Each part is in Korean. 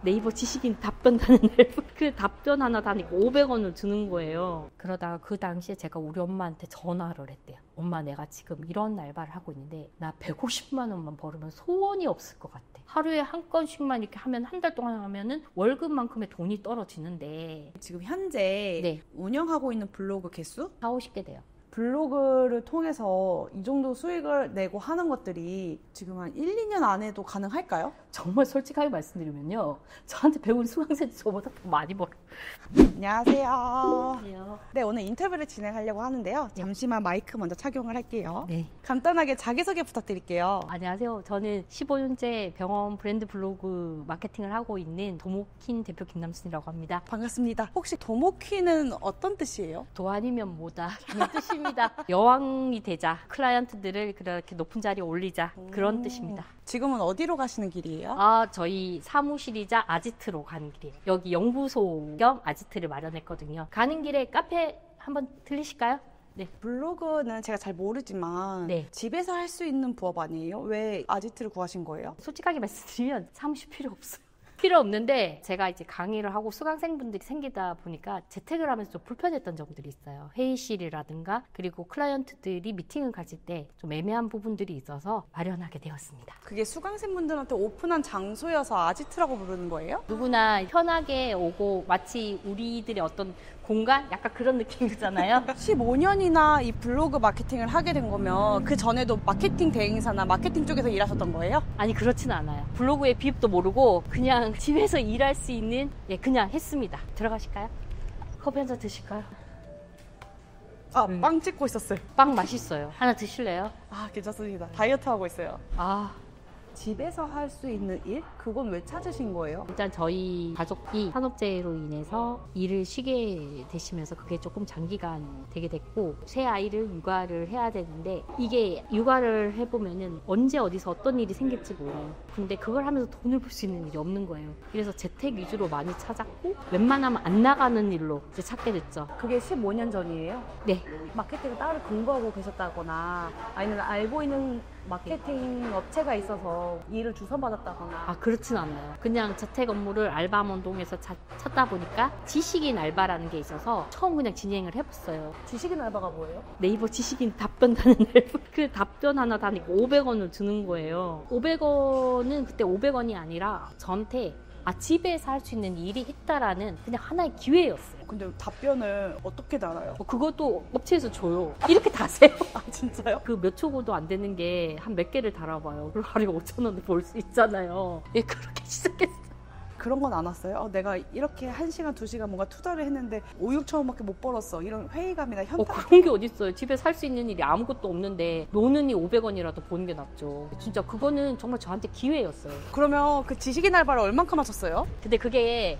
네이버 지식인 답변하는 앨범. 그 답변 하나 다니고 500원을 주는 거예요. 그러다가 그 당시에 제가 우리 엄마한테 전화를 했대요. 엄마, 내가 지금 이런 알바를 하고 있는데 나 150만 원만 벌으면 소원이 없을 것 같아. 하루에 한 건씩만 이렇게 하면 한 달 동안 하면은 월급만큼의 돈이 떨어지는데. 지금 현재 네. 운영하고 있는 블로그 개수? 40-50개 돼요. 블로그를 통해서 이 정도 수익을 내고 하는 것들이 지금 한 1, 2년 안에도 가능할까요? 정말 솔직하게 말씀드리면요, 저한테 배운 수강생들 저보다 더 많이 벌어요. 안녕하세요. 안녕하세요. 네, 오늘 인터뷰를 진행하려고 하는데요. 잠시만 마이크 먼저 착용을 할게요. 네. 간단하게 자기소개 부탁드릴게요. 안녕하세요. 저는 15년째 병원 브랜드 블로그 마케팅을 하고 있는 도모퀸 대표 김남순이라고 합니다. 반갑습니다. 혹시 도모퀸은 어떤 뜻이에요? 도 아니면 뭐다 라는 뜻입니다. 여왕이 되자, 클라이언트들을 그렇게 높은 자리에 올리자, 그런 뜻입니다. 지금은 어디로 가시는 길이에요? 저희 사무실이자 아지트로 가는 길이에요. 여기 연구소 겸 아지트를 마련했거든요. 가는 길에 카페 한번 들리실까요? 네. 블로그는 제가 잘 모르지만 네. 집에서 할 수 있는 부업 아니에요? 왜 아지트를 구하신 거예요? 솔직하게 말씀드리면 사무실 필요 없어요. 필요 없는데 제가 이제 강의를 하고 수강생분들이 생기다 보니까 재택을 하면서 좀 불편했던 점들이 있어요. 회의실이라든가 그리고 클라이언트들이 미팅을 가질 때 좀 애매한 부분들이 있어서 마련하게 되었습니다. 그게 수강생분들한테 오픈한 장소여서 아지트라고 부르는 거예요? 누구나 편하게 오고 마치 우리들의 어떤 공간? 약간 그런 느낌이잖아요. 15년이나 이 블로그 마케팅을 하게 된 거면 그 전에도 마케팅 대행사나 마케팅 쪽에서 일하셨던 거예요? 아니, 그렇지는 않아요. 블로그의 비읍도 모르고 그냥 집에서 일할 수 있는, 그냥 했습니다. 들어가실까요? 커피 한 잔 드실까요? 빵 찍고 있었어요. 빵 맛있어요. 하나 드실래요? 괜찮습니다. 다이어트 하고 있어요. 아, 집에서 할 수 있는 일? 그건 왜 찾으신 거예요? 일단 저희 가족이 산업재해로 인해서 일을 쉬게 되시면서 그게 조금 장기간 되게 됐고, 새 아이를 육아를 해야 되는데 이게 육아를 해보면은 언제 어디서 어떤 일이 생길지 몰라요. 근데 그걸 하면서 돈을 벌 수 있는 일이 없는 거예요. 그래서 재택 위주로 많이 찾았고 웬만하면 안 나가는 일로 이제 찾게 됐죠. 그게 15년 전이에요? 네. 마케팅을 따로 공부하고 계셨다거나 아니면 알고 있는 마케팅 업체가 있어서 일을 주선받았다거나. 그렇진 않아요. 그냥 재택 업무를 알바몬동에서 찾다 보니까 지식인 알바라는 게 있어서 처음 그냥 진행을 해봤어요. 지식인 알바가 뭐예요? 네이버 지식인 답변하는 앨범. 그 답변 하나 다니고 500원을 주는 거예요. 500원은 그때 500원이 아니라 저한테 집에서 할 수 있는 일이 있다라는 그냥 하나의 기회였어요. 근데 답변을 어떻게 달아요? 그것도 업체에서 줘요. 이렇게 다세요. 진짜요? 그 몇 초고도 안 되는 게 한 몇 개를 달아봐요. 그럼 하루에 5,000원을 벌 수 있잖아요. 그렇게 시작했어요. 그런 건 안 왔어요? 내가 이렇게 1시간, 2시간 뭔가 투자를 했는데 5, 6천원밖에 못 벌었어. 이런 회의감이나 현타? 그런 게 어딨어요. 집에 살 수 있는 일이 아무것도 없는데 노는이 500원이라도 버는 게 낫죠. 진짜 그거는 정말 저한테 기회였어요. 그러면 그 지식인 알바를 얼만큼 하셨어요? 근데 그게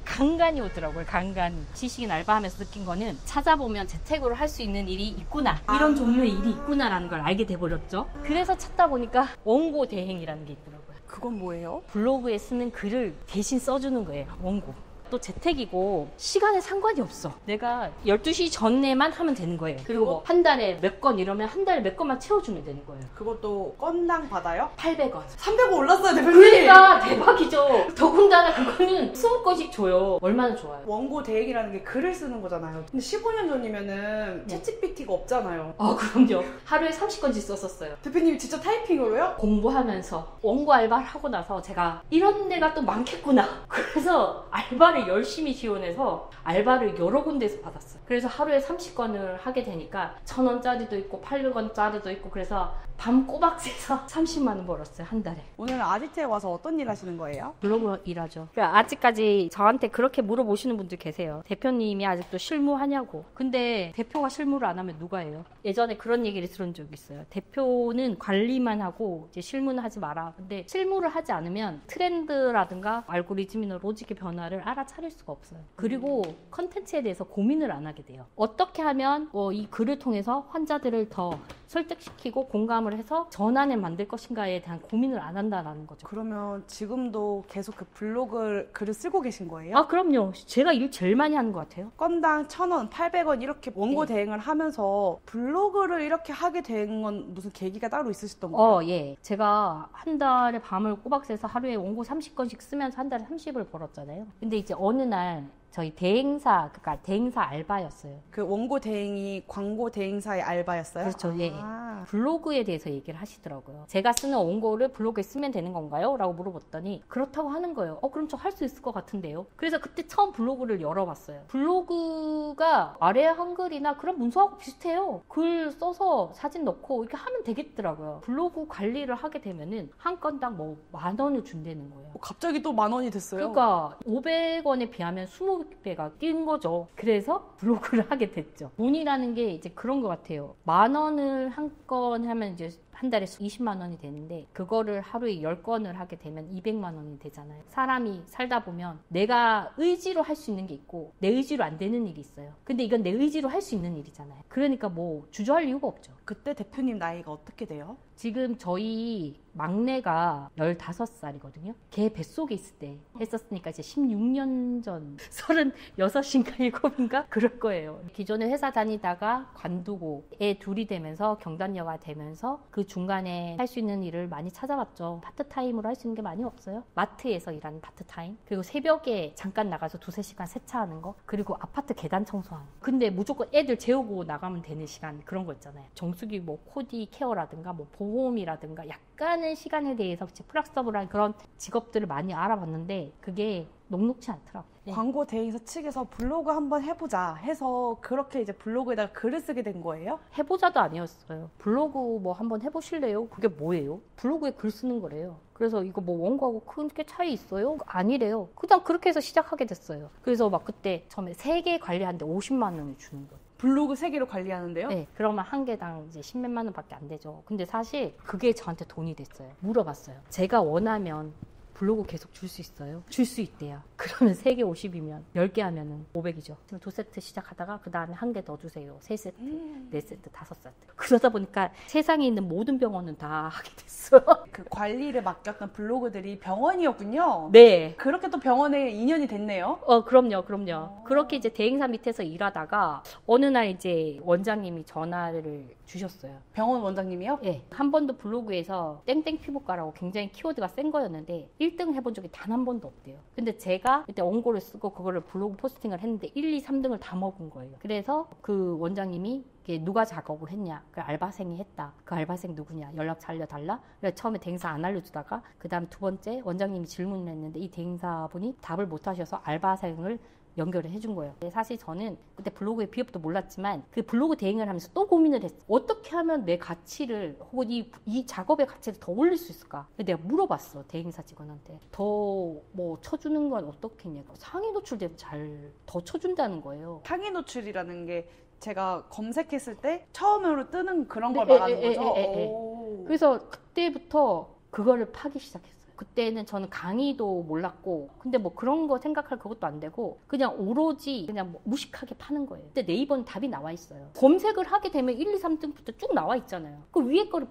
간간이 오더라고요. 간간이. 지식인 알바하면서 느낀 거는 찾아보면 재택으로 할 수 있는 일이 있구나. 이런 종류의 일이 있구나라는 걸 알게 돼버렸죠. 그래서 찾다 보니까 원고 대행이라는 게 있더라고요. 그건 뭐예요? 블로그에 쓰는 글을 대신 써주는 거예요. 원고. 또 재택이고 시간에 상관이 없어. 내가 12시 전에만 하면 되는 거예요. 그리고 뭐 한 달에 몇 건 이러면 한 달에 몇 건만 채워주면 되는 거예요. 그것도 건당 받아요? 800원. 300원 올랐어요, 대표님! 그러니까 대박이죠. 더군다나 그거는 20건씩 줘요. 얼마나 좋아요. 원고 대행이라는 게 글을 쓰는 거잖아요. 근데 15년 전이면은 네. 챗GPT가 없잖아요. 그럼요. 하루에 30건씩 썼었어요. 대표님이 진짜 타이핑을 해요? 공부하면서 원고 알바를 하고 나서 제가 이런 데가 또 많겠구나. 그래서 알바를 열심히 지원해서 알바를 여러 군데에서 받았어요. 그래서 하루에 30건을 하게 되니까 1,000원짜리도 있고 800원짜리도 있고 그래서 밤 꼬박 새서 30만 원 벌었어요. 한 달에. 오늘 아지트에 와서 어떤 일 하시는 거예요? 블로그 일하죠. 그러니까 아직까지 저한테 그렇게 물어보시는 분들 계세요. 대표님이 아직도 실무하냐고. 근데 대표가 실무를 안 하면 누가 해요? 예전에 그런 얘기를 들은 적이 있어요. 대표는 관리만 하고 이제 실무는 하지 마라. 근데 실무를 하지 않으면 트렌드라든가 알고리즘이나 로직의 변화를 알아차릴 수가 없어요. 그리고 컨텐츠에 대해서 고민을 안 하게 돼요. 어떻게 하면 이 글을 통해서 환자들을 더 설득시키고 공감을 부담을 해서 전환을 만들 것인가에 대한 고민을 안 한다라는 거죠. 그러면 지금도 계속 그 블로그 글을 쓰고 계신 거예요? 아, 그럼요. 제가 일 제일 많이 하는 것 같아요. 건당 1,000원, 800원 이렇게 원고 네. 대행을 하면서 블로그를 이렇게 하게 된 건 무슨 계기가 따로 있으셨던 거예요? 예. 제가 한 달에 밤을 꼬박 새서 하루에 원고 30건씩 쓰면서 한 달에 30을 벌었잖아요. 근데 이제 어느 날 저희 대행사, 그러니까 대행사 알바였어요. 그 원고 대행이 광고 대행사의 알바였어요? 그렇죠. 예. 아. 블로그에 대해서 얘기를 하시더라고요. 제가 쓰는 원고를 블로그에 쓰면 되는 건가요? 라고 물어봤더니 그렇다고 하는 거예요. 그럼 저 할 수 있을 것 같은데요. 그래서 그때 처음 블로그를 열어봤어요. 블로그가 아래 한글이나 그런 문서하고 비슷해요. 글 써서 사진 넣고 이렇게 하면 되겠더라고요. 블로그 관리를 하게 되면은 한 건당 뭐 10,000원을 준다는 거예요. 갑자기 또 10,000원이 됐어요? 그러니까 500원에 비하면 20배가 뛴 거죠. 그래서 블로그를 하게 됐죠. 돈이라는 게 이제 그런 것 같아요. 10,000원을 한 건 하면 이제 한 달에 20만 원이 되는데 그거를 하루에 10건을 하게 되면 200만 원이 되잖아요. 사람이 살다 보면 내가 의지로 할 수 있는 게 있고 내 의지로 안 되는 일이 있어요. 근데 이건 내 의지로 할 수 있는 일이잖아요. 그러니까 뭐 주저할 이유가 없죠. 그때 대표님 나이가 어떻게 돼요? 지금 저희 막내가 15살이거든요. 걔 뱃속에 있을 때 했었으니까 이제 16년 전 36인가 7인가 그럴 거예요. 기존에 회사 다니다가 관두고 애 둘이 되면서 경단녀가 되면서 그 중간에 할 수 있는 일을 많이 찾아봤죠. 파트타임으로 할 수 있는 게 많이 없어요. 마트에서 일하는 파트타임. 그리고 새벽에 잠깐 나가서 2-3시간 세차하는 거. 그리고 아파트 계단 청소하는 거. 근데 무조건 애들 재우고 나가면 되는 시간 그런 거 있잖아요. 정수기 뭐 코디 케어라든가 뭐 보험이라든가 약간의 시간에 대해서 플렉서블한 그런 직업들을 많이 알아봤는데 그게 녹록지 않더라고요. 네. 광고 대행사 측에서 블로그 한번 해보자 해서 그렇게 이제 블로그에다가 글을 쓰게 된 거예요? 해보자도 아니었어요. 블로그 뭐 한번 해보실래요? 그게 뭐예요? 블로그에 글 쓰는 거래요. 그래서 이거 뭐 원고하고 크게 차이 있어요? 아니래요. 그냥 그렇게 해서 시작하게 됐어요. 그래서 막 그때 처음에 3개 관리하는데 50만 원을 주는 거예요. 블로그 3개로 관리하는데요? 네, 그러면 한 개당 이제 10몇만 원밖에 안 되죠. 근데 사실 그게 저한테 돈이 됐어요. 물어봤어요. 제가 원하면 블로그 계속 줄 수 있어요? 줄 수 있대요. 그러면 3개 50이면 10개 하면은 500이죠. 2세트 시작하다가 그 다음에 한 개 더 주세요. 3세트, 4세트, 5세트. 그러다 보니까 세상에 있는 모든 병원은 다 하게 됐어요. 그 관리를 맡겼던 블로그들이 병원이었군요. 네. 그렇게 또 병원에 인연이 됐네요. 그럼요. 그렇게 이제 대행사 밑에서 일하다가 어느 날 이제 원장님이 전화를 주셨어요. 병원 원장님이요? 네. 한 번도 블로그에서 땡땡 피부과라고 굉장히 키워드가 센 거였는데 1등 해본 적이 단 한 번도 없대요. 근데 제가 그때 원고를 쓰고 그거를 블로그 포스팅을 했는데 1, 2, 3등을 다 먹은 거예요. 그래서 그 원장님이 누가 작업을 했냐? 그 알바생이 했다. 그 알바생 누구냐? 연락 잘 알려달라. 그래서 처음에 대행사 안 알려주다가 그 다음 두 번째 원장님이 질문을 했는데 이 대행사분이 답을 못 하셔서 알바생을 연결을 해준 거예요. 사실 저는 그때 블로그의 비협도 몰랐지만 그 블로그 대행을 하면서 또 고민을 했어요. 어떻게 하면 내 가치를 혹은 이 작업의 가치를 더 올릴 수 있을까? 내가 물어봤어. 대행사 직원한테. 더 뭐 쳐주는 건 어떻겠냐고. 상위 노출되면 잘 더 쳐준다는 거예요. 상위 노출이라는 게 제가 검색했을 때 처음으로 뜨는 그런 걸 말하는 거죠? 오. 그래서 그때부터 그거를 파기 시작했어요. 그때는 저는 강의도 몰랐고 근데 뭐 그런 거 생각할 그것도 안 되고 그냥 오로지 그냥 뭐 무식하게 파는 거예요. 근데 네이버는 답이 나와 있어요. 검색을 하게 되면 1, 2, 3등부터 쭉 나와 있잖아요. 그 위에 거를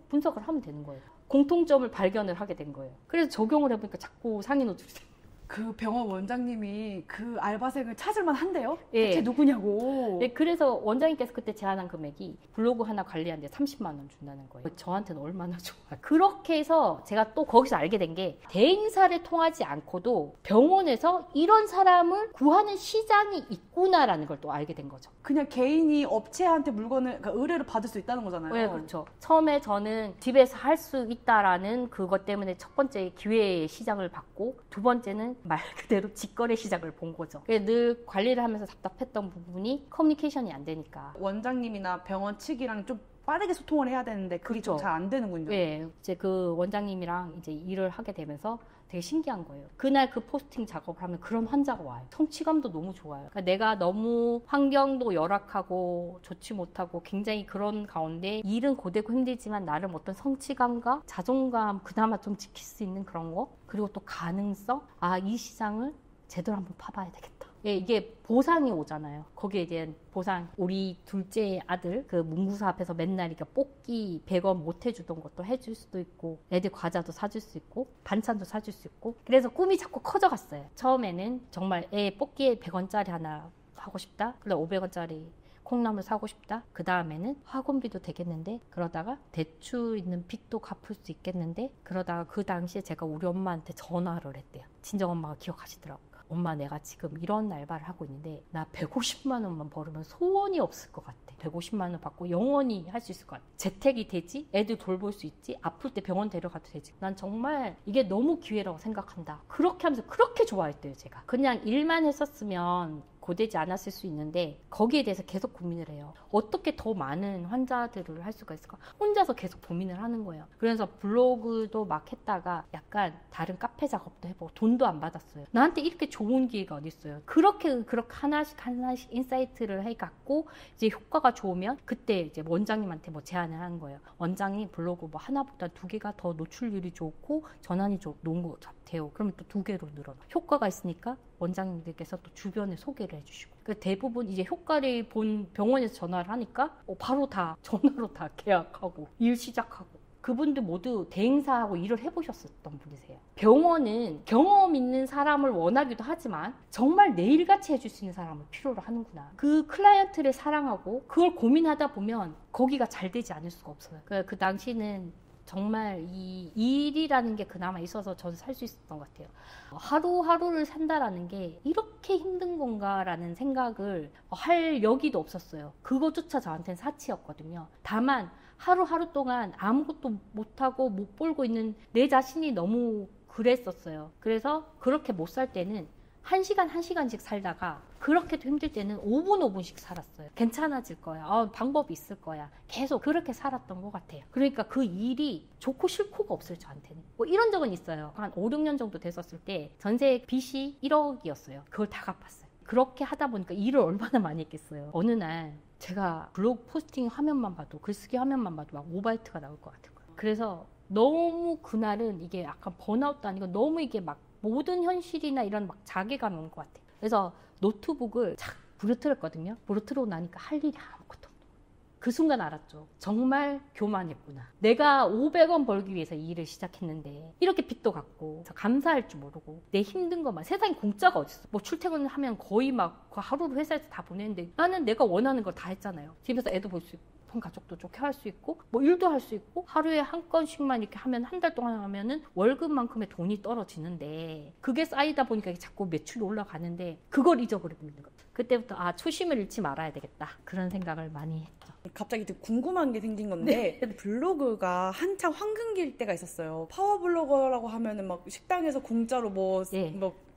분석을 하면 되는 거예요. 공통점을 발견을 하게 된 거예요. 그래서 적용을 해보니까 자꾸 상위 노출이 돼요. 그 병원 원장님이 그 알바생을 찾을만 한데요? 예. 대체 누구냐고. 네, 그래서 원장님께서 그때 제안한 금액이 블로그 하나 관리하는데 30만 원 준다는 거예요. 저한테는 얼마나 좋아요. 그렇게 해서 제가 또 거기서 알게 된 게 대행사를 통하지 않고도 병원에서 이런 사람을 구하는 시장이 있구나라는 걸 또 알게 된 거죠. 그냥 개인이 업체한테 물건을, 그러니까 의뢰를 받을 수 있다는 거잖아요. 네, 그렇죠. 처음에 저는 집에서 할 수 있다라는 그것 때문에 첫 번째 기회의 시장을 받고 두 번째는 말 그대로 직거래 시장을 본 거죠. 늘 관리를 하면서 답답했던 부분이 커뮤니케이션이 안 되니까. 원장님이나 병원 측이랑 좀 빠르게 소통을 해야 되는데 그게 좀 그렇죠. 잘 안 되는군요. 네, 이제 그 원장님이랑 이제 일을 하게 되면서 되게 신기한 거예요. 그날 그 포스팅 작업을 하면 그런 환자가 와요. 성취감도 너무 좋아요. 그러니까 내가 너무 환경도 열악하고 좋지 못하고 굉장히 그런 가운데 일은 고되고 힘들지만 나름 어떤 성취감과 자존감 그나마 좀 지킬 수 있는 그런 거 그리고 또 가능성 이 시장을 제대로 한번 파봐야 되겠다. 예, 이게 보상이 오잖아요. 거기에 대한 보상. 우리 둘째 아들 그 문구사 앞에서 맨날 이렇게 뽑기 100원 못 해주던 것도 해줄 수도 있고, 애들 과자도 사줄 수 있고, 반찬도 사줄 수 있고. 그래서 꿈이 자꾸 커져갔어요. 처음에는 정말 애 뽑기에 100원짜리 하나 하고 싶다. 그래 500원짜리 콩나물 사고 싶다. 그 다음에는 학원비도 되겠는데, 그러다가 대출 있는 빚도 갚을 수 있겠는데, 그러다가 그 당시에 제가 우리 엄마한테 전화를 했대요. 친정엄마가 기억하시더라고요. 엄마, 내가 지금 이런 알바를 하고 있는데 나 150만 원만 벌으면 소원이 없을 것 같아. 150만 원 받고 영원히 할 수 있을 것 같아. 재택이 되지? 애들 돌볼 수 있지? 아플 때 병원 데려가도 되지? 난 정말 이게 너무 기회라고 생각한다. 그렇게 하면서 그렇게 좋아했대요. 제가 그냥 일만 했었으면 고되지 않았을 수 있는데, 거기에 대해서 계속 고민을 해요. 어떻게 더 많은 환자들을 할 수가 있을까? 혼자서 계속 고민을 하는 거예요. 그래서 블로그도 막 했다가 약간 다른 카페 작업도 해보고 돈도 안 받았어요. 나한테 이렇게 좋은 기회가 어디 있어요. 그렇게 하나씩 인사이트를 해갖고 이제 효과가 좋으면 그때 이제 원장님한테 뭐 제안을 하는 거예요. 원장님, 블로그 뭐 하나보다 2개가 더 노출률이 좋고 전환이 좋은 거 같아요. 그러면 또 2개로 늘어나. 효과가 있으니까 원장님들께서 또 주변에 소개를 해주시고. 그 대부분 이제 효과를 본 병원에서 전화를 하니까 바로 다 전화로 다 계약하고 일 시작하고. 그분들 모두 대행사하고 일을 해보셨었던 분이세요. 병원은 경험 있는 사람을 원하기도 하지만 정말 내일같이 해줄 수 있는 사람을 필요로 하는구나. 그 클라이언트를 사랑하고 그걸 고민하다 보면 거기가 잘 되지 않을 수가 없어요. 그 당시는 정말 이 일이라는 게 그나마 있어서 저는 살 수 있었던 것 같아요. 하루하루를 산다라는 게 이렇게 힘든 건가라는 생각을 할 여기도 없었어요. 그거조차 저한테는 사치였거든요. 다만 하루하루 동안 아무것도 못하고 못 벌고 있는 내 자신이 너무 그랬었어요. 그래서 그렇게 못 살 때는 1시간 1시간씩 살다가, 그렇게도 힘들 때는 5분 5분씩 살았어요. 괜찮아질 거야. 방법이 있을 거야. 계속 그렇게 살았던 것 같아요. 그러니까 그 일이 좋고 싫고가 없어요, 저한테는. 뭐 이런 적은 있어요. 한 5, 6년 정도 됐었을 때 전세 빚이 1억이었어요. 그걸 다 갚았어요. 그렇게 하다 보니까 일을 얼마나 많이 했겠어요. 어느 날 제가 블로그 포스팅 화면만 봐도, 글쓰기 화면만 봐도 막 오바이트가 나올 것 같은 거예요. 그래서 너무 그날은 이게 약간 번아웃도 아니고 너무 이게 막 모든 현실이나 이런 막 자괴감이 오는 것 같아요. 그래서 노트북을 착 부르트렸거든요. 부르트리고 나니까 할 일이 아무것도 없는 거예요. 그 순간 알았죠. 정말 교만했구나. 내가 500원 벌기 위해서 이 일을 시작했는데 이렇게 빚도 갚고 감사할 줄 모르고 내 힘든 것만, 세상에 공짜가 어딨어. 뭐 출퇴근을 하면 거의 막 하루를 회사에서 다 보내는데 나는 내가 원하는 걸 다 했잖아요. 집에서 애도 볼 수 있고 가족도 좋게 할 수 있고 뭐 일도 할 수 있고, 하루에 한 건씩만 이렇게 하면 한 달 동안 하면은 월급만큼의 돈이 떨어지는데, 그게 쌓이다 보니까 자꾸 매출이 올라가는데 그걸 잊어버리고 있는 거예요. 그때부터 초심을 잃지 말아야 되겠다, 그런 생각을 많이 했죠. 갑자기 되게 궁금한 게 생긴 건데, 네. 블로그가 한창 황금기일 때가 있었어요. 파워블로거라고 하면은 막 식당에서 공짜로 뭐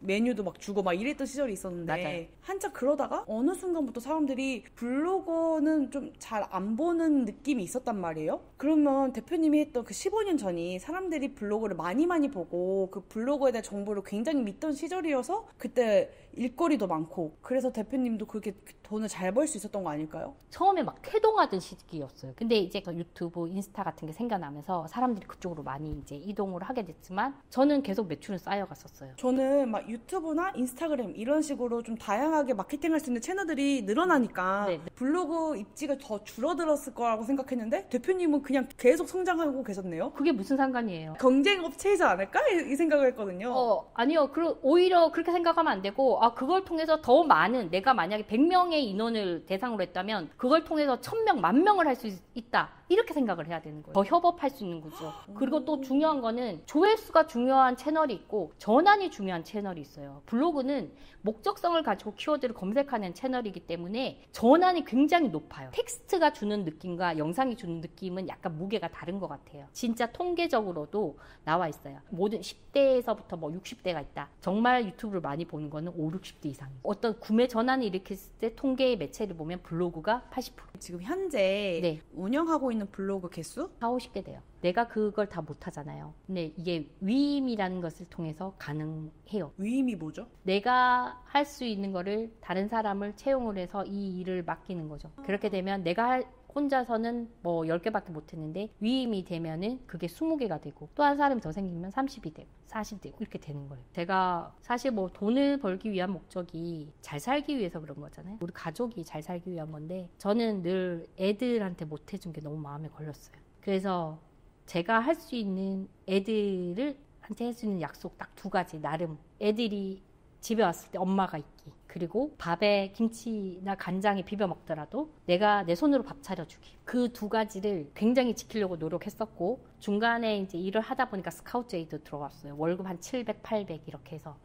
메뉴도 막 주고 막 이랬던 시절이 있었는데, 맞아요. 한참 그러다가 어느 순간부터 사람들이 블로거는 좀 잘 안 보는 느낌이 있었단 말이에요. 그러면 대표님이 했던 그 15년 전이 사람들이 블로그를 많이 보고 그 블로거에 대한 정보를 굉장히 믿던 시절이어서 그때 일거리도 많고, 그래서 대표님도 그렇게 돈을 잘 벌 수 있었던 거 아닐까요? 처음에 막 태동하던 시기였어요. 근데 이제 유튜브, 인스타 같은 게 생겨나면서 사람들이 그쪽으로 많이 이제 이동을 하게 됐지만 저는 계속 매출은 쌓여갔었어요. 저는 막 유튜브나 인스타그램 이런 식으로 좀 다양하게 마케팅할 수 있는 채널들이 늘어나니까 네. 블로그 입지가 더 줄어들었을 거라고 생각했는데, 대표님은 그냥 계속 성장하고 계셨네요. 그게 무슨 상관이에요? 경쟁 업체이지 않을까? 이 생각을 했거든요. 아니요. 오히려 그렇게 생각하면 안 되고, 그걸 통해서 더 많은, 내가 만약에 100명의 인원을 대상으로 했다면 그걸 통해서 1000명, 10,000명을 할 수 있다, 이렇게 생각을 해야 되는 거예요. 더 협업할 수 있는 거죠. 그리고 또 중요한 거는 조회수가 중요한 채널이 있고 전환이 중요한 채널이 있어요. 블로그는 목적성을 가지고 키워드를 검색하는 채널이기 때문에 전환이 굉장히 높아요. 텍스트가 주는 느낌과 영상이 주는 느낌은 약간 무게가 다른 것 같아요. 진짜 통계적으로도 나와 있어요. 모든 10대에서부터 뭐 60대가 있다. 정말 유튜브를 많이 보는 거는 5, 60대 이상이에요. 어떤 구매 전환을 일으켰을 때 통계의 매체를 보면 블로그가 80%. 지금 현재 운영하고 있는 블로그 개수? 4, 50개 돼요. 내가 그걸 다 못하잖아요. 근데 이게 위임이라는 것을 통해서 가능해요. 위임이 뭐죠? 내가 할 수 있는 거를 다른 사람을 채용을 해서 이 일을 맡기는 거죠. 그렇게 되면 내가 혼자서는 뭐 10개밖에 못 했는데 위임이 되면은 그게 20개가 되고 또 한 사람이 더 생기면 30이 되고 40 되고 이렇게 되는 거예요. 제가 사실 뭐 돈을 벌기 위한 목적이 잘 살기 위해서 그런 거잖아요. 우리 가족이 잘 살기 위한 건데 저는 늘 애들한테 못 해준 게 너무 마음에 걸렸어요. 그래서 제가 할 수 있는 애들을 한테 할 수 있는 약속 딱 2가지. 나름 애들이 집에 왔을 때 엄마가 있기, 그리고 밥에 김치나 간장에 비벼 먹더라도 내가 내 손으로 밥 차려주기. 그 2가지를 굉장히 지키려고 노력했었고, 중간에 이제 일을 하다 보니까 스카우트제이도 들어갔어요. 월급 한 700, 800 이렇게 해서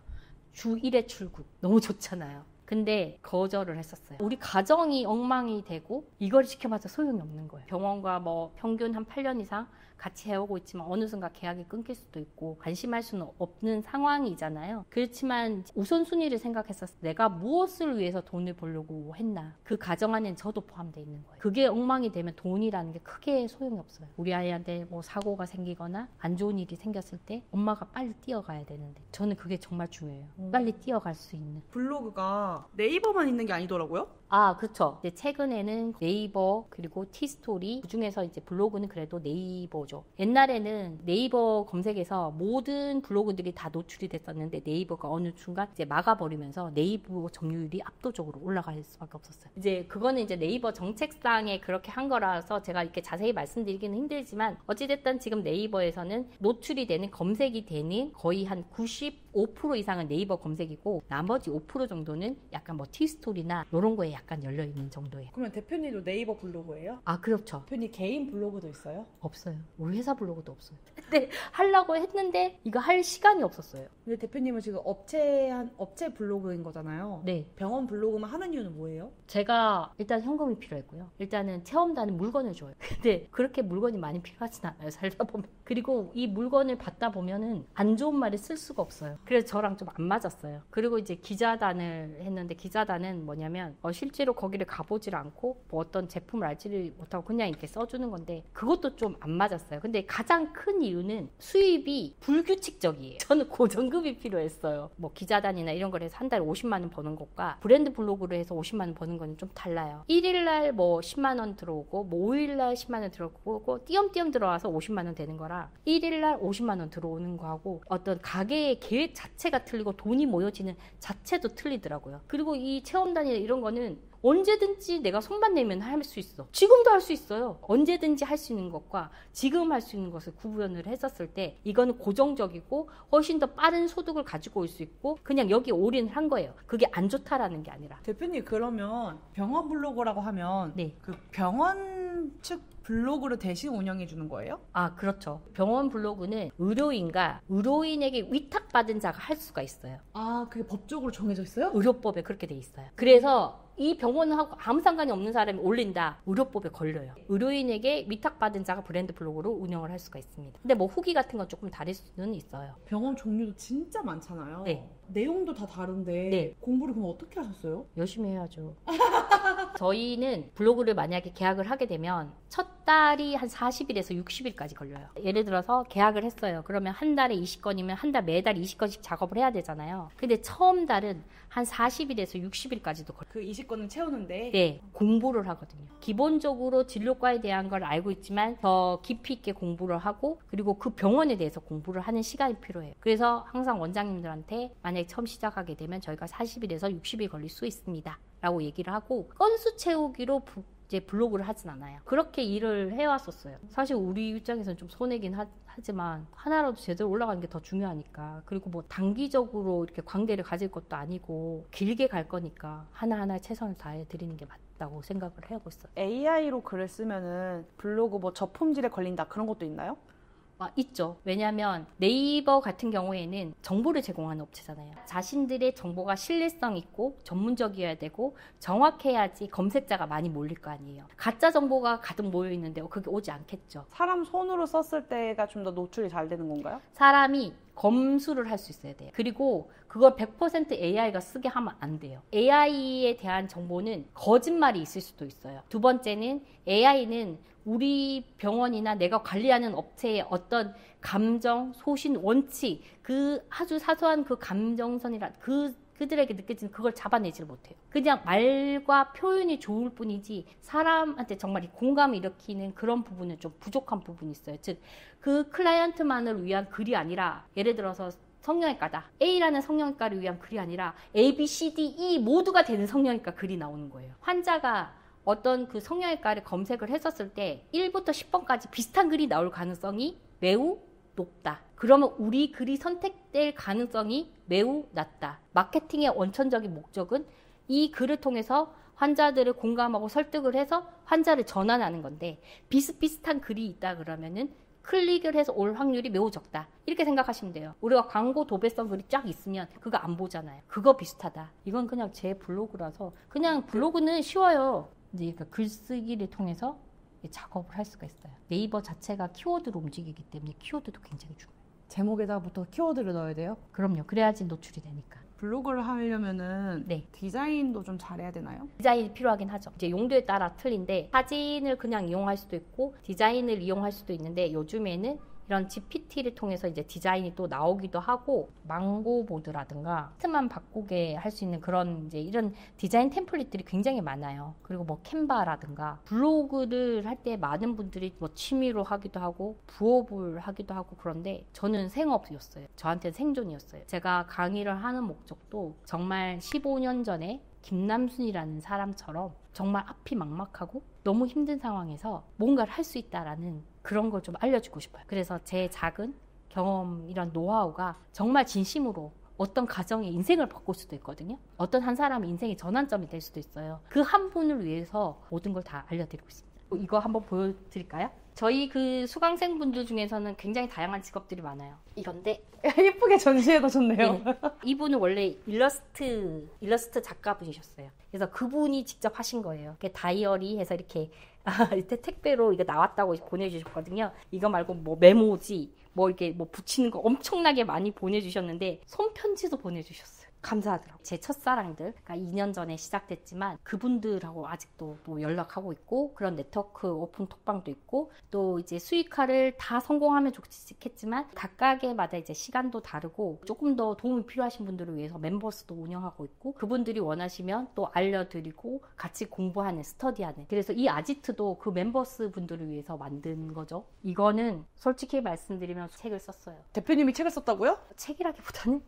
주 1회 출국. 너무 좋잖아요. 근데 거절을 했었어요. 우리 가정이 엉망이 되고 이걸 지켜봐도 소용이 없는 거예요. 병원과 뭐 평균 한 8년 이상 같이 해오고 있지만 어느 순간 계약이 끊길 수도 있고 관심할 수는 없는 상황이잖아요. 그렇지만 우선순위를 생각했었을 때 내가 무엇을 위해서 돈을 벌려고 했나, 그 가정 안에는 저도 포함되어 있는 거예요. 그게 엉망이 되면 돈이라는 게 크게 소용이 없어요. 우리 아이한테 뭐 사고가 생기거나 안 좋은 일이 생겼을 때 엄마가 빨리 뛰어가야 되는데 저는 그게 정말 중요해요. 빨리 뛰어갈 수 있는. 블로그가 네이버만 있는 게 아니더라고요? 아, 그렇죠. 이제 최근에는 네이버 그리고 티스토리, 그중에서 이제 블로그는 그래도 네이버죠. 옛날에는 네이버 검색에서 모든 블로그들이 다 노출이 됐었는데 네이버가 어느 순간 이제 막아버리면서 네이버 점유율이 압도적으로 올라갈 수밖에 없었어요. 이제 그거는 이제 네이버 정책상에 그렇게 한 거라서 제가 이렇게 자세히 말씀드리기는 힘들지만 어찌됐든 지금 네이버에서는 노출이 되는, 검색이 되는 거의 한 95% 이상은 네이버 검색이고 나머지 5% 정도는 약간 뭐 티스토리나 이런 거에 약간 열려있는 정도예요. 그러면 대표님도 네이버 블로그예요? 아, 그렇죠. 대표님 개인 블로그도 있어요? 없어요. 우리 회사 블로그도 없어요. 근데 하려고 했는데 이거 할 시간이 없었어요. 근데 대표님은 지금 업체 블로그인 거잖아요. 네. 병원 블로그만 하는 이유는 뭐예요? 제가 일단 현금이 필요했고요. 일단은 체험단은 물건을 줘요. 근데 그렇게 물건이 많이 필요하진 않아요. 살다 보면. 그리고 이 물건을 받다 보면은 안 좋은 말을 쓸 수가 없어요. 그래서 저랑 좀 안 맞았어요. 그리고 이제 기자단을 했는데 기자단은 뭐냐면 실제로 거기를 가보질 않고 뭐 어떤 제품을 알지를 못하고 그냥 이렇게 써주는 건데 그것도 좀 안 맞았어요. 근데 가장 큰 이유는 수입이 불규칙적이에요. 저는 고정급이 필요했어요. 뭐 기자단이나 이런 걸 해서 한 달에 50만 원 버는 것과 브랜드 블로그를 해서 50만 원 버는 거는 좀 달라요. 1일날 뭐 10만 원 들어오고 뭐 5일날 10만 원 들어오고 띄엄띄엄 들어와서 50만 원 되는 거라 1일날 50만 원 들어오는 거하고 어떤 가게의 계획 자체가 틀리고 돈이 모여지는 자체도 틀리더라고요. 그리고 이 체험단이나 이런 거는 언제든지 내가 손만 내면 할 수 있어. 지금도 할 수 있어요. 언제든지 할 수 있는 것과 지금 할 수 있는 것을 구분을 했었을 때 이거는 고정적이고 훨씬 더 빠른 소득을 가지고 올 수 있고 그냥 여기 올인을 한 거예요. 그게 안 좋다라는 게 아니라. 대표님 그러면 병원 블로그라고 하면 네. 그 병원 측 블로그를 대신 운영해 주는 거예요? 아, 그렇죠. 병원 블로그는 의료인과 의료인에게 위탁받은 자가 할 수가 있어요. 아, 그게 법적으로 정해져 있어요? 의료법에 그렇게 돼 있어요. 그래서 이 병원하고 아무 상관이 없는 사람이 올린다. 의료법에 걸려요. 의료인에게 위탁받은 자가 브랜드 블로그로 운영을 할 수가 있습니다. 근데 뭐 후기 같은 건 조금 다를 수는 있어요. 병원 종류도 진짜 많잖아요. 네. 내용도 다 다른데 네. 공부를 그럼 어떻게 하셨어요? 열심히 해야죠. 저희는 블로그를 만약에 계약을 하게 되면 첫 달이 한 40일에서 60일까지 걸려요. 예를 들어서 계약을 했어요. 그러면 한 달에 20건이면 한 달 매달 20건씩 작업을 해야 되잖아요. 근데 처음 달은 한 40일에서 60일까지도 걸려요. 그 20건을 채우는데 네, 공부를 하거든요. 기본적으로 진료과에 대한 걸 알고 있지만 더 깊이 있게 공부를 하고 그리고 그 병원에 대해서 공부를 하는 시간이 필요해요. 그래서 항상 원장님들한테 만약에 처음 시작하게 되면 저희가 40일에서 60일 걸릴 수 있습니다. 라고 얘기를 하고 건수 채우기로 이제 블로그를 하진 않아요. 그렇게 일을 해왔었어요. 사실 우리 입장에서는 좀 손해긴 하지만 하나라도 제대로 올라가는 게 더 중요하니까. 그리고 뭐 단기적으로 이렇게 관계를 가질 것도 아니고 길게 갈 거니까 하나하나 최선을 다해 드리는 게 맞다고 생각을 하고 있어요. AI로 글을 쓰면은 블로그 뭐 저품질에 걸린다 그런 것도 있나요? 아, 있죠. 왜냐하면 네이버 같은 경우에는 정보를 제공하는 업체잖아요. 자신들의 정보가 신뢰성 있고 전문적이어야 되고 정확해야지 검색자가 많이 몰릴 거 아니에요. 가짜 정보가 가득 모여 있는데 그게 오지 않겠죠. 사람 손으로 썼을 때가 좀 더 노출이 잘 되는 건가요? 사람이 검수를 할 수 있어야 돼요. 그리고 그걸 100% AI가 쓰게 하면 안 돼요. AI에 대한 정보는 거짓말이 있을 수도 있어요. 두 번째는 AI는 우리 병원이나 내가 관리하는 업체의 어떤 감정, 소신, 원칙, 그 아주 사소한 그 감정선이라 그 그들에게 느껴지는 그걸 잡아내지를 못해요. 그냥 말과 표현이 좋을 뿐이지 사람한테 정말 이 공감을 일으키는 그런 부분은 좀 부족한 부분이 있어요. 즉, 그 클라이언트만을 위한 글이 아니라 예를 들어서 성형외과다. A라는 성형외과를 위한 글이 아니라 A, B, C, D, E 모두가 되는 성형외과 글이 나오는 거예요. 환자가 어떤 그 성형외과를 검색을 했었을 때 1부터 10번까지 비슷한 글이 나올 가능성이 매우 높다. 그러면 우리 글이 선택될 가능성이 매우 낮다. 마케팅의 원천적인 목적은 이 글을 통해서 환자들을 공감하고 설득을 해서 환자를 전환하는 건데 비슷비슷한 글이 있다 그러면은 클릭을 해서 올 확률이 매우 적다. 이렇게 생각하시면 돼요. 우리가 광고 도배성 글이 쫙 있으면 그거 안 보잖아요. 그거 비슷하다. 이건 그냥 제 블로그라서 그냥 블로그는 쉬워요. 이제 그러니까 글쓰기를 통해서 작업을 할 수가 있어요. 네이버 자체가 키워드로 움직이기 때문에 키워드도 굉장히 중요해요. 제목에다부터 키워드를 넣어야 돼요? 그럼요. 그래야지 노출이 되니까. 블로그를 하려면은 네. 디자인도 좀 잘해야 되나요? 디자인이 필요하긴 하죠. 이제 용도에 따라 틀린데 사진을 그냥 이용할 수도 있고 디자인을 이용할 수도 있는데 요즘에는 이런 GPT를 통해서 이제 디자인이 또 나오기도 하고 망고보드라든가 스만 바꾸게 할 수 있는 그런 이제 이런 디자인 템플릿들이 굉장히 많아요. 그리고 뭐 캔바라든가 블로그를 할 때 많은 분들이 뭐 취미로 하기도 하고 부업을 하기도 하고 그런데 저는 생업이었어요. 저한테는 생존이었어요. 제가 강의를 하는 목적도 정말 15년 전에 김남순이라는 사람처럼 정말 앞이 막막하고 너무 힘든 상황에서 뭔가를 할 수 있다라는 그런 걸 좀 알려주고 싶어요. 그래서 제 작은 경험, 이런 노하우가 정말 진심으로 어떤 가정의 인생을 바꿀 수도 있거든요. 어떤 한 사람의 인생의 전환점이 될 수도 있어요. 그 한 분을 위해서 모든 걸 다 알려드리고 있습니다. 이거 한번 보여드릴까요? 저희 그 수강생분들 중에서는 굉장히 다양한 직업들이 많아요. 이런데 예쁘게 전시해 놓으셨네요. 네. 이분은 원래 일러스트 작가분이셨어요. 그래서 그분이 직접 하신 거예요. 다이어리 해서 이렇게 이때 택배로 이거 나왔다고 보내주셨거든요. 이거 말고 뭐 메모지, 뭐 이렇게 뭐 붙이는 거 엄청나게 많이 보내주셨는데 손편지도 보내주셨어요. 감사하더라고요. 제 첫사랑들, 그러니까 2년 전에 시작됐지만 그분들하고 아직도 또 연락하고 있고 그런 네트워크 오픈 톡방도 있고 또 이제 수익화를 다 성공하면 좋겠지만 각각의마다 이제 시간도 다르고 조금 더 도움이 필요하신 분들을 위해서 멤버스도 운영하고 있고 그분들이 원하시면 또 알려드리고 같이 공부하는 스터디하는 그래서 이 아지트도 그 멤버스 분들을 위해서 만든 거죠. 이거는 솔직히 말씀드리면 책을 썼어요. 대표님이 책을 썼다고요? 책이라기보다는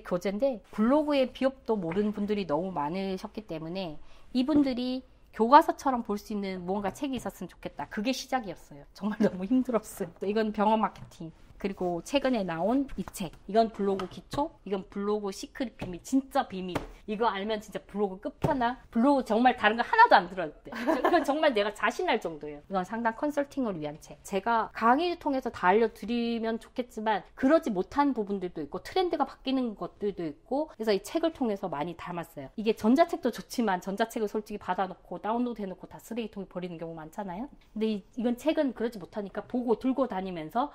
교재인데 블로그에 비업도 모르는 분들이 너무 많으셨기 때문에 이분들이 교과서처럼 볼 수 있는 무언가 책이 있었으면 좋겠다. 그게 시작이었어요. 정말 너무 힘들었어요. 이건 병원 마케팅. 그리고 최근에 나온 이 책. 이건 블로그 기초. 이건 블로그 시크릿 비밀. 진짜 비밀. 이거 알면 진짜 블로그 끝판왕. 블로그 정말 다른 거 하나도 안 들어야 돼. 이건 정말 내가 자신할 정도예요. 이건 상담 컨설팅을 위한 책. 제가 강의를 통해서 다 알려드리면 좋겠지만 그러지 못한 부분들도 있고 트렌드가 바뀌는 것들도 있고 그래서 이 책을 통해서 많이 담았어요. 이게 전자책도 좋지만 전자책을 솔직히 받아놓고 다운로드 해놓고 다 쓰레기통에 버리는 경우 많잖아요. 근데 이건 책은 그러지 못하니까 보고 들고 다니면서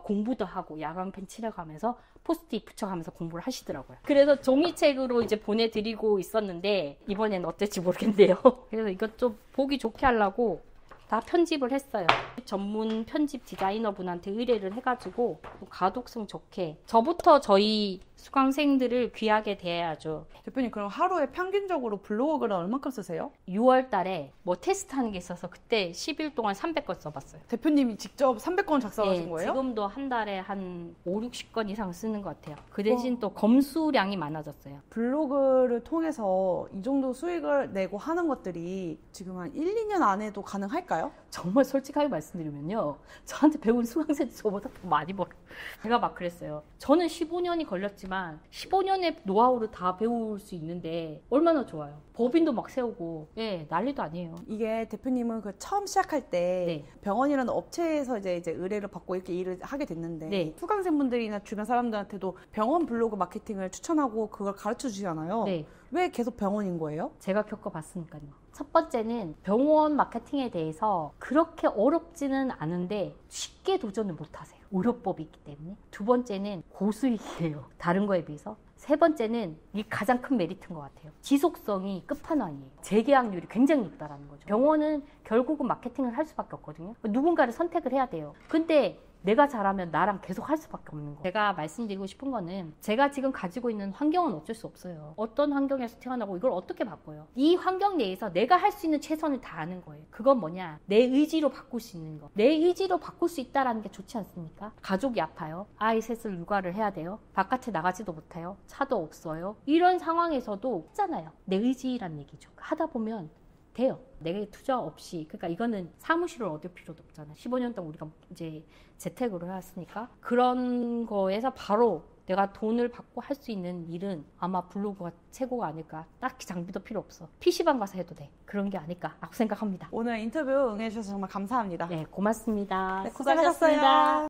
공부도 하고 야광펜 칠해가면서 포스트잇 붙여가면서 공부를 하시더라고요. 그래서 종이책으로 이제 보내드리고 있었는데 이번엔 어떨지 모르겠네요. 그래서 이것 좀 보기 좋게 하려고 다 편집을 했어요. 전문 편집 디자이너분한테 의뢰를 해가지고 가독성 좋게 저부터 저희 수강생들을 귀하게 대해야죠. 대표님 그럼 하루에 평균적으로 블로그를 얼마큼 쓰세요? 6월 달에 뭐 테스트하는 게 있어서 그때 10일 동안 300건 써봤어요. 대표님이 직접 300건 작성하신 네, 거예요? 지금도 한 달에 한 5, 60건 이상 쓰는 것 같아요. 그 대신 또 검수량이 많아졌어요. 블로그를 통해서 이 정도 수익을 내고 하는 것들이 지금 한 1, 2년 안에도 가능할까요? 정말 솔직하게 말씀드리면요. 저한테 배운 수강생들 저보다 더 많이 벌어요. 제가 막 그랬어요. 저는 15년이 걸렸지만 15년의 노하우를 다 배울 수 있는데 얼마나 좋아요. 법인도 막 세우고 난리도 아니에요. 이게 대표님은 그 처음 시작할 때 병원이라는 업체에서 이제 의뢰를 받고 이렇게 일을 하게 됐는데 수강생분들이나 주변 사람들한테도 병원 블로그 마케팅을 추천하고 그걸 가르쳐 주시잖아요. 왜 계속 병원인 거예요? 제가 겪어봤으니까요. 첫 번째는 병원 마케팅에 대해서 그렇게 어렵지는 않은데 쉽게 도전을 못하세요. 의료법이 있기 때문에. 두 번째는 고수익이에요. 다른 거에 비해서. 세 번째는 이게 가장 큰 메리트인 것 같아요. 지속성이 끝판왕이에요. 재계약률이 굉장히 높다라는 거죠. 병원은 결국은 마케팅을 할 수밖에 없거든요. 누군가를 선택을 해야 돼요. 근데 내가 잘하면 나랑 계속 할 수밖에 없는 거. 제가 말씀드리고 싶은 거는 제가 지금 가지고 있는 환경은 어쩔 수 없어요. 어떤 환경에서 태어나고 이걸 어떻게 바꿔요? 이 환경 내에서 내가 할 수 있는 최선을 다하는 거예요. 그건 뭐냐? 내 의지로 바꿀 수 있는 거. 내 의지로 바꿀 수 있다라는 게 좋지 않습니까? 가족이 아파요. 아이 셋을 육아를 해야 돼요. 바깥에 나가지도 못해요. 차도 없어요. 이런 상황에서도 있잖아요. 내 의지란 얘기죠. 하다 보면 돼요. 내게 투자 없이. 그러니까 이거는 사무실을 얻을 필요도 없잖아. 15년 동안 우리가 이제 재택으로 해왔으니까. 그런 거에서 바로 내가 돈을 받고 할 수 있는 일은 아마 블로그가 최고가 아닐까. 딱히 장비도 필요 없어. PC방 가서 해도 돼. 그런 게 아닐까라고 생각합니다. 오늘 인터뷰 응해주셔서 정말 감사합니다. 네, 고맙습니다. 네, 고생하셨어요.